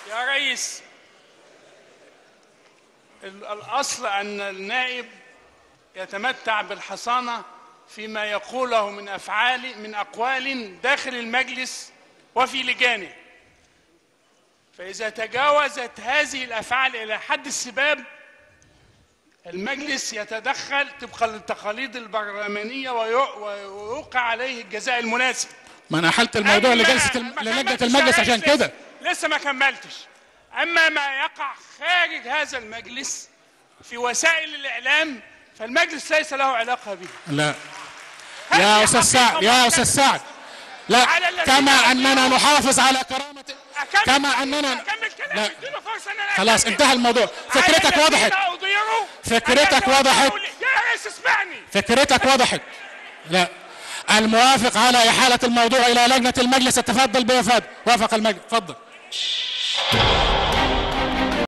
يا ريس، الأصل أن النائب يتمتع بالحصانة فيما يقوله من أقوال داخل المجلس وفي لجانه، فإذا تجاوزت هذه الأفعال إلى حد السباب المجلس يتدخل طبقا للتقاليد البرلمانية ويوقع عليه الجزاء المناسب. ما أنا حلت الموضوع لجنة المجلس عشان كده. لسه ما كملتش. أما ما يقع خارج هذا المجلس في وسائل الإعلام فالمجلس ليس له علاقة به. لا يا أستاذ سعد، يا أستاذ سعد، لا، كما أننا نحافظ على كرامة، كما أننا لا خلاص انتهى الموضوع. فكرتك وضحت، فكرتك وضحت، يا ريس اسمعني، فكرتك وضحت. لا، الموافق على إحالة الموضوع إلى لجنة المجلس. تفضل بوفاء. وافق المجلس. تفضل.